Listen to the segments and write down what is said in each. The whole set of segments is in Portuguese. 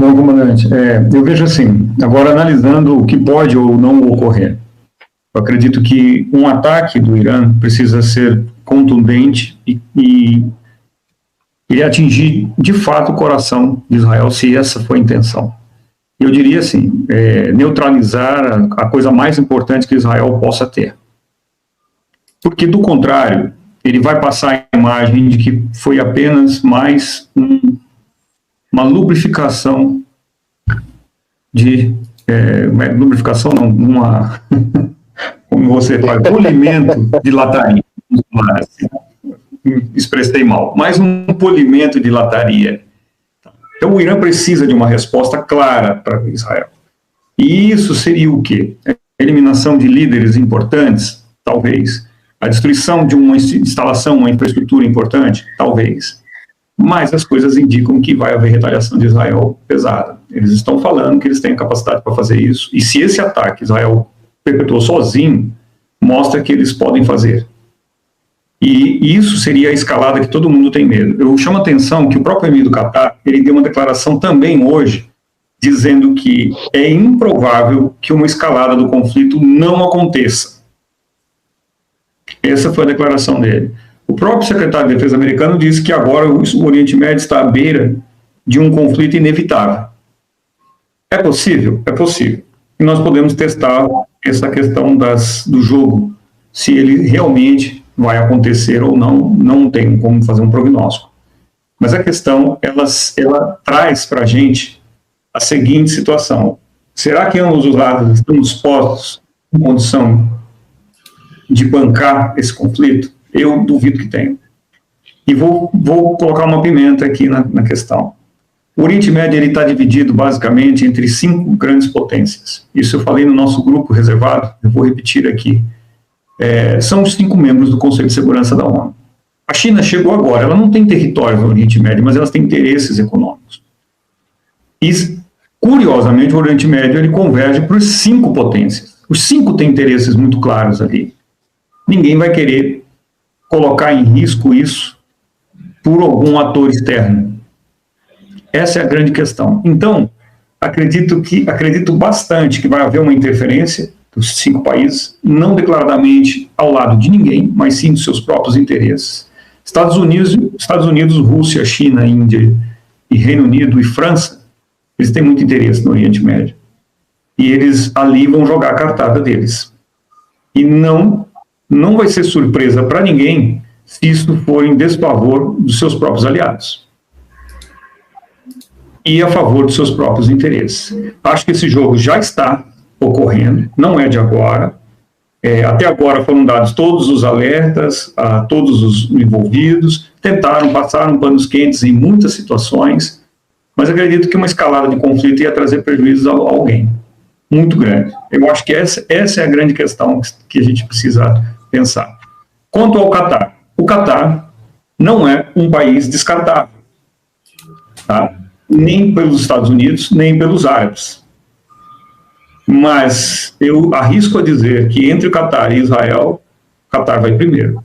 Bom, comandante, eu vejo assim, agora analisando o que pode ou não ocorrer. Eu acredito que um ataque do Irã precisa ser contundente e atingir, de fato, o coração de Israel, se essa for a intenção. Eu diria assim, neutralizar a coisa mais importante que Israel possa ter. Porque, do contrário, ele vai passar a imagem de que foi apenas mais uma lubrificação lubrificação não, como você faz, polimento de lataria. Expressei mal, mais um polimento de lataria. Então o Irã precisa de uma resposta clara para Israel. E isso seria o quê? A eliminação de líderes importantes? Talvez. A destruição de uma instalação, uma infraestrutura importante? Talvez. Mas as coisas indicam que vai haver retaliação de Israel pesada. Eles estão falando que eles têm a capacidade para fazer isso, e se esse ataque Israel perpetuou sozinho, mostra que eles podem fazer. E isso seria a escalada que todo mundo tem medo. Eu chamo a atenção que o próprio emir do Catar, ele deu uma declaração também hoje, dizendo que é improvável que uma escalada do conflito não aconteça. Essa foi a declaração dele. O próprio secretário de Defesa americano disse que agora o Oriente Médio está à beira de um conflito inevitável. É possível? É possível. E nós podemos testar essa questão do jogo, se ele realmente vai acontecer ou não, não tem como fazer um prognóstico. Mas a questão, ela traz para a gente a seguinte situação. Será que ambos os lados estão dispostos, em condição de bancar esse conflito? Eu duvido que tenham. E vou colocar uma pimenta aqui na questão. O Oriente Médio está dividido basicamente entre 5 grandes potências. Isso eu falei no nosso grupo reservado, eu vou repetir aqui. São os 5 membros do Conselho de Segurança da ONU. A China chegou agora, ela não tem território no Oriente Médio, mas elas têm interesses econômicos. E, curiosamente, o Oriente Médio ele converge para os 5 potências. Os 5 têm interesses muito claros ali. Ninguém vai querer colocar em risco isso por algum ator externo. Essa é a grande questão. Então, acredito bastante que vai haver uma interferência dos 5 países, não declaradamente ao lado de ninguém, mas sim dos seus próprios interesses. Estados Unidos, Rússia, China, Índia e Reino Unido e França, eles têm muito interesse no Oriente Médio. E eles ali vão jogar a cartada deles. E não vai ser surpresa para ninguém se isso for em desfavor dos seus próprios aliados e a favor dos seus próprios interesses. Acho que esse jogo já está ocorrendo, não é de agora. Até agora foram dados todos os alertas a todos os envolvidos, passaram panos quentes em muitas situações, mas acredito que uma escalada de conflito ia trazer prejuízos a alguém muito grande. Eu acho que essa é a grande questão que a gente precisa pensar. Quanto ao Catar, o Catar não é um país descartável, tá? Nem pelos Estados Unidos, nem pelos árabes. Mas eu arrisco a dizer que entre o Catar e Israel, o Catar vai primeiro.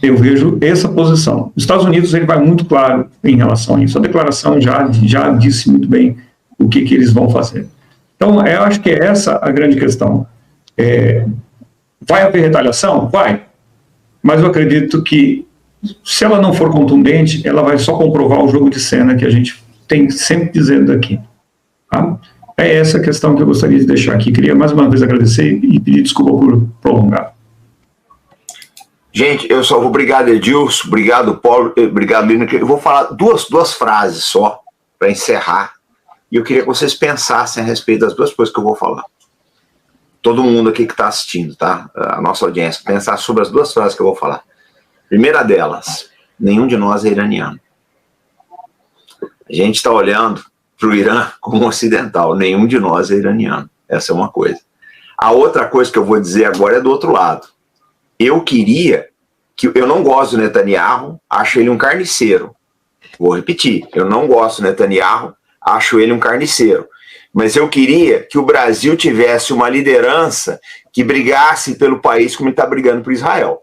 Eu vejo essa posição. Os Estados Unidos ele vai muito claro em relação a isso. A declaração já disse muito bem o que eles vão fazer. Então, eu acho que é essa a grande questão. Vai haver retaliação? Vai. Mas eu acredito que, se ela não for contundente, ela vai só comprovar o jogo de cena que a gente tem sempre dizendo aqui. Tá? É essa a questão que eu gostaria de deixar aqui. Queria mais uma vez agradecer e pedir desculpa por prolongar. Gente, eu só vou obrigado, Edilson, obrigado, Paulo, obrigado, Lina. Eu vou falar duas frases só para encerrar. E eu queria que vocês pensassem a respeito das 2 coisas que eu vou falar. Todo mundo aqui que está assistindo, tá? A nossa audiência, pensar sobre as 2 frases que eu vou falar. Primeira delas, nenhum de nós é iraniano. A gente está olhando para o Irã como ocidental, nenhum de nós é iraniano. Essa é uma coisa. A outra coisa que eu vou dizer agora é do outro lado. Eu não gosto do Netanyahu, acho ele um carniceiro. Vou repetir, eu não gosto do Netanyahu, acho ele um carniceiro. Mas eu queria que o Brasil tivesse uma liderança que brigasse pelo país como ele está brigando por Israel.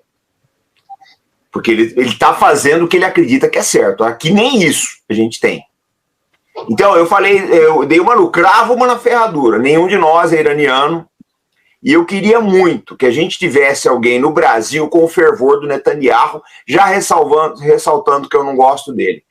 Porque ele está fazendo o que ele acredita que é certo. Aqui nem isso a gente tem. Então, eu dei uma no cravo, uma na ferradura. Nenhum de nós é iraniano. E eu queria muito que a gente tivesse alguém no Brasil com o fervor do Netanyahu, já ressaltando que eu não gosto dele.